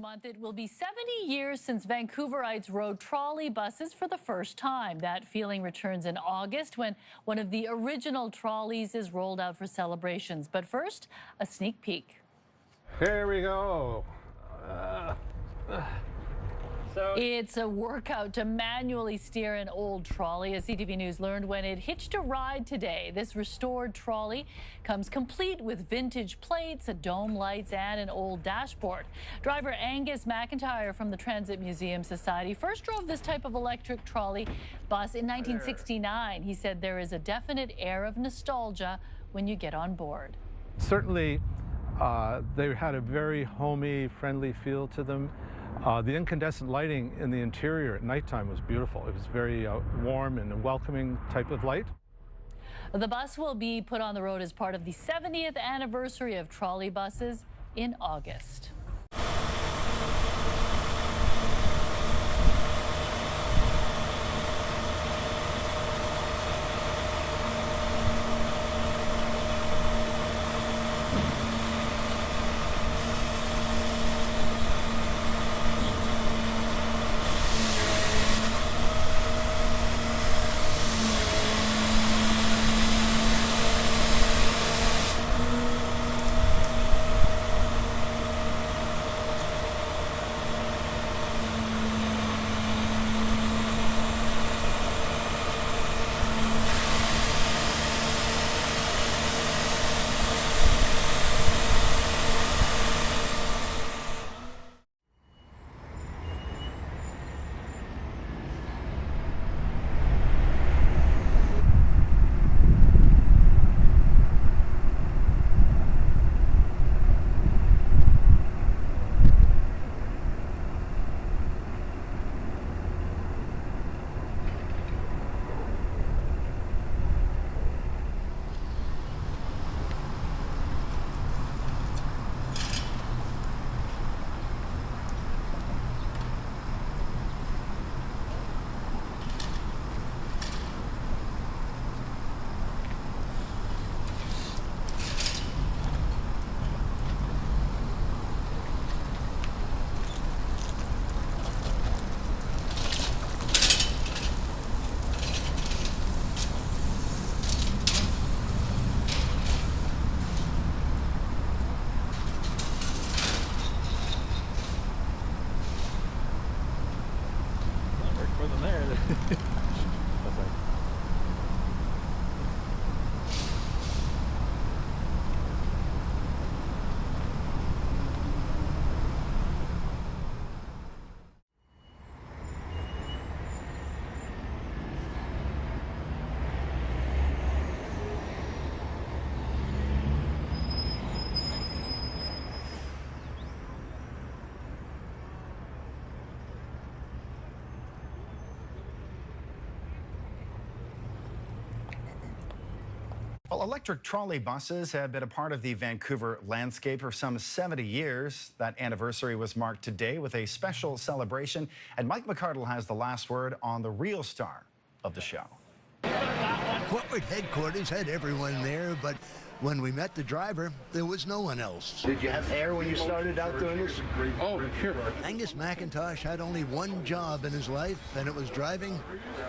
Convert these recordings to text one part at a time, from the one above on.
month, it will be 70 years since Vancouverites rode trolley buses for the first time. That feeling returns in August when one of the original trolleys is rolled out for celebrations. But first, a sneak peek. Here we go. It's a workout to manually steer an old trolley, as CTV News learned when it hitched a ride today. This restored trolley comes complete with vintage plates, dome lights, and an old dashboard. Driver Angus McIntyre from the Transit Museum Society first drove this type of electric trolley bus in 1969. He said there is a definite air of nostalgia when you get on board. Certainly, they had a very homey, friendly feel to them. The incandescent lighting in the interior at nighttime was beautiful. It was very warm and a welcoming type of light. The bus will be put on the road as part of the 70th anniversary of trolley buses in August. Well, electric trolley buses have been a part of the Vancouver landscape for some 70 years. That anniversary was marked today with a special celebration, and Mike McCardle has the last word on the real star of the show. Corporate headquarters had everyone there, but when we met the driver, there was no one else. Did you have hair when you started out doing this? Oh, here. Angus McIntosh had only one job in his life, and it was driving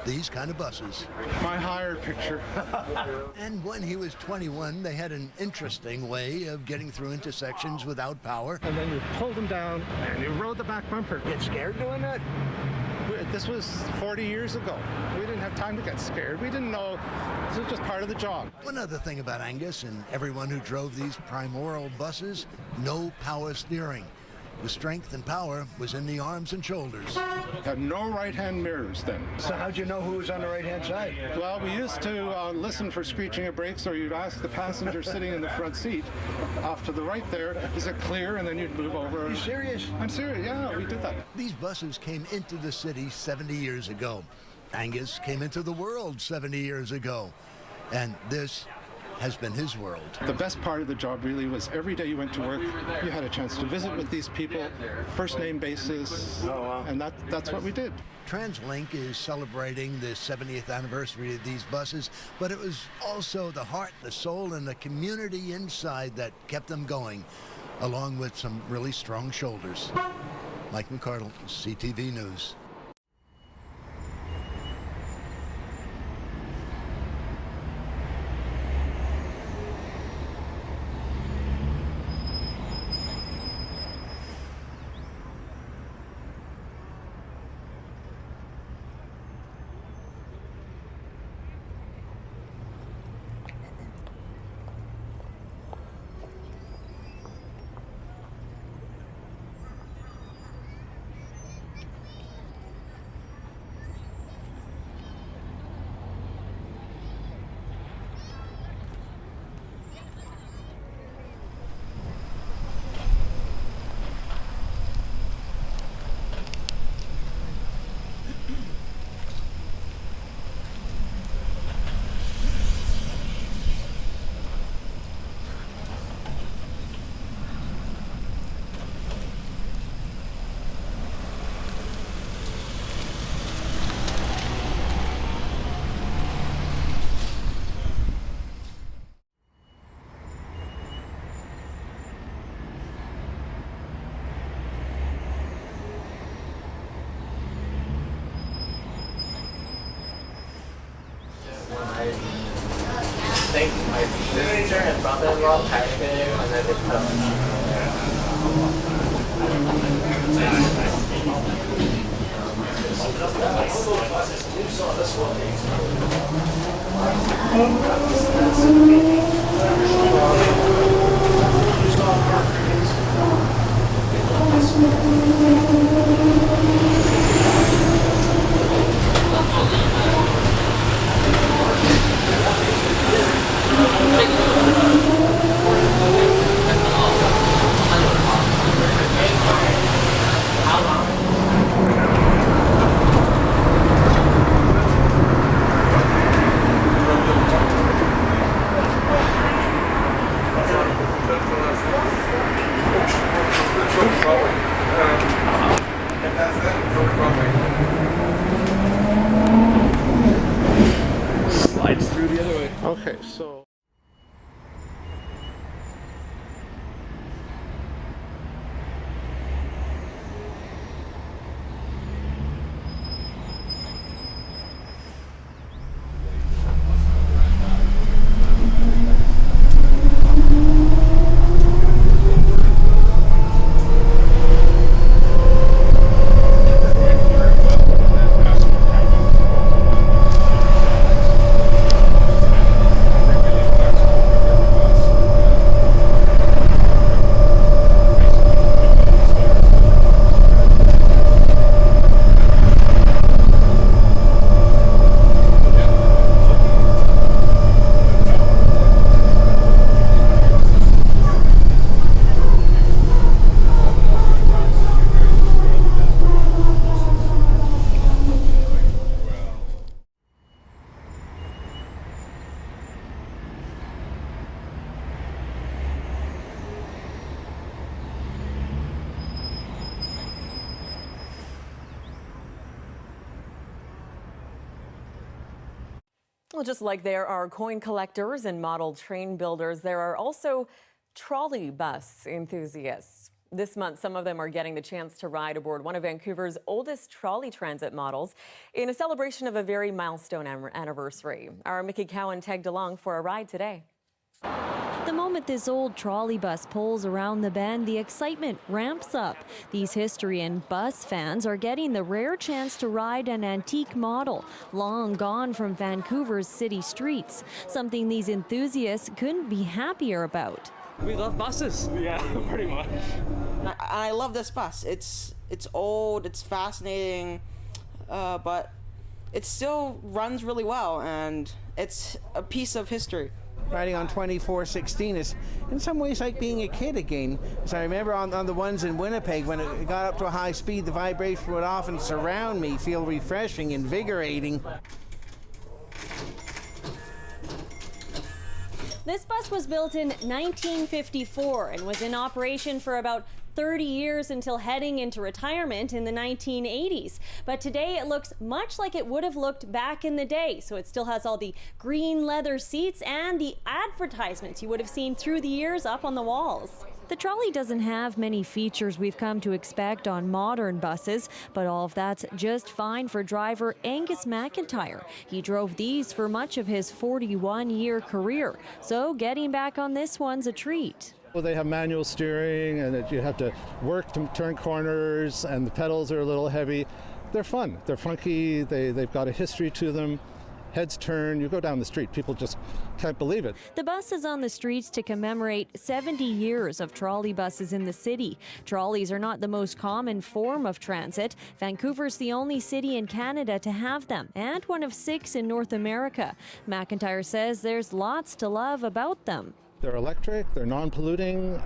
these kind of buses. My hire picture. And when he was 21, they had an interesting way of getting through intersections without power. And then you pulled them down and you rode the back bumper. Get scared doing that? This was 40 years ago. We didn't have time to get scared. We didn't know. This was just part of the job. One other thing about Angus and everyone who drove these primordial buses, no power steering. The strength and power was in the arms and shoulders. Had no right-hand mirrors then. So how'd you know who was on the right-hand side? Well, we used to listen for screeching of brakes, or you'd ask the passenger sitting in the front seat, off to the right there, is it clear? And then you'd move over. Are you serious? I'm serious, yeah, we did that. These buses came into the city 70 years ago. Angus came into the world 70 years ago. And this has been his world. The best part of the job really was every day you went to work, you had a chance to visit with these people, first name basis, and that's what we did. TransLink is celebrating the 70th anniversary of these buses, but it was also the heart, the soul, and the community inside that kept them going, along with some really strong shoulders. Mike McCardle, CTV News. Thank my sister and brother-in-law packed it and then they put Slides through the other way. Okay, so. Well, just like there are coin collectors and model train builders, there are also trolley bus enthusiasts. This month, some of them are getting the chance to ride aboard one of Vancouver's oldest trolley transit models in a celebration of a very milestone anniversary. Our Mickey Cowan tagged along for a ride today. The moment this old trolley bus pulls around the bend, the excitement ramps up. These history and bus fans are getting the rare chance to ride an antique model, long gone from Vancouver's city streets, something these enthusiasts couldn't be happier about. We love buses. Yeah, pretty much. I love this bus. It's old, it's fascinating, but it still runs really well, and it's a piece of history. Riding on 2416 is in some ways like being a kid again. So I remember on the ones in Winnipeg, when it got up to a high speed, the vibration would often surround me, feel refreshing, invigorating. This bus was built in 1954 and was in operation for about 30 years until heading into retirement in the 1980s. But today it looks much like it would have looked back in the day. So it still has all the green leather seats and the advertisements you would have seen through the years up on the walls. The trolley doesn't have many features we've come to expect on modern buses, but all of that's just fine for driver Angus McIntyre. He drove these for much of his 41-year career, so getting back on this one's a treat. Well, they have manual steering, and you have to work to turn corners, and the pedals are a little heavy. They're fun. They're funky. They've got a history to them. Heads turn, you go down the street, people just can't believe it. The bus is on the streets to commemorate 70 years of trolley buses in the city. Trolleys are not the most common form of transit. Vancouver's the only city in Canada to have them, and one of 6 in North America. McIntyre says there's lots to love about them. They're electric, they're non-polluting,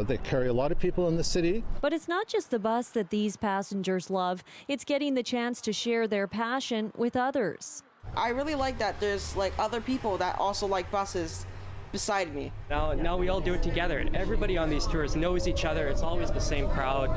they carry a lot of people in the city. But it's not just the bus that these passengers love, it's getting the chance to share their passion with others. I really like that there's like other people that also like buses beside me. Now we all do it together, and everybody on these tours knows each other. It's always the same crowd.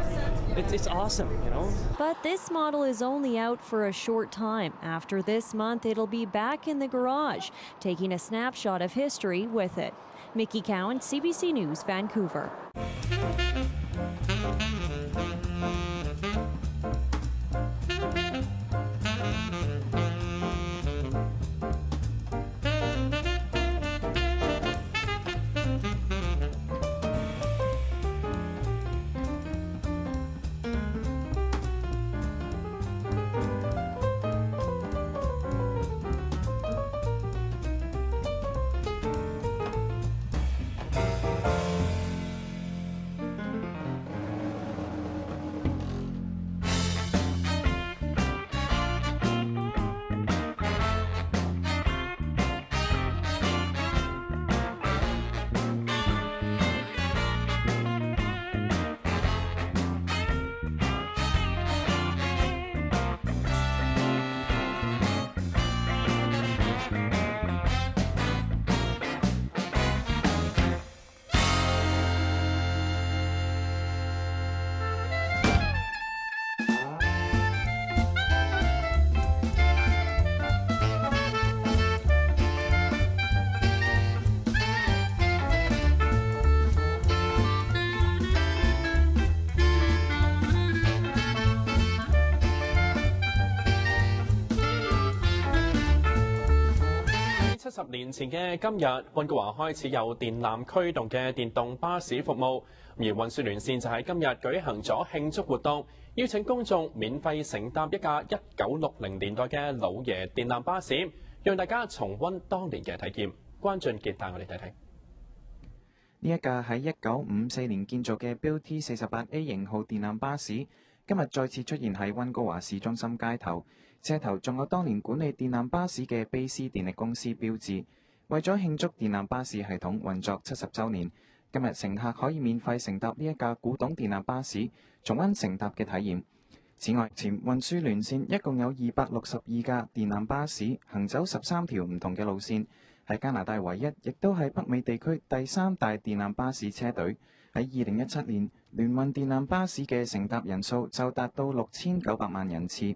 It's awesome, you know? But this model is only out for a short time. After this month, it'll be back in the garage, taking a snapshot of history with it. Mickey Cowan, CBC News, Vancouver.70年前嘅今日，溫哥華開始有電纜驅動嘅電動巴士服務，而運輸聯線就喺今日舉行咗慶祝活動，邀請公眾免費乘搭一架1960年代嘅老爺電纜巴士，讓大家重溫當年嘅體驗。關俊傑帶我哋睇睇。呢一架喺1954年建造嘅標 T48A 型號電纜巴士，今日再次出現喺溫哥華市中心街頭。車頭仲有當年管理電纜巴士嘅卑斯電力公司標誌。為咗慶祝電纜巴士系統運作70週年，今日乘客可以免費乘搭呢一架古董電纜巴士，重溫乘搭嘅體驗。此外，前運輸聯線一共有262架電纜巴士，行走13條唔同嘅路線，係加拿大唯一，亦都係北美地區第3大電纜巴士車隊。喺2017年，聯運電纜巴士嘅乘搭人數就達到6900萬人次。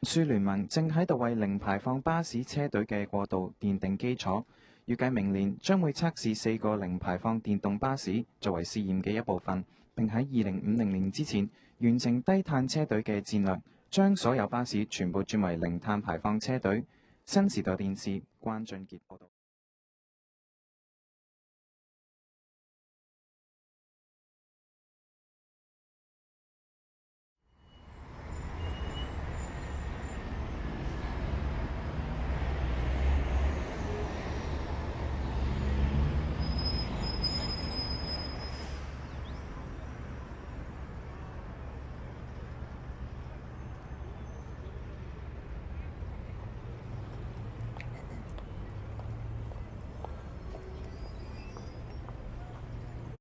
運輸聯盟正喺度為零排放巴士車隊嘅過渡奠定基礎，預計明年將會測試4個零排放電動巴士作為試驗嘅一部分，並喺2050年之前完成低碳車隊嘅戰略，將所有巴士全部轉為零碳排放車隊。新時代電視關俊傑報道。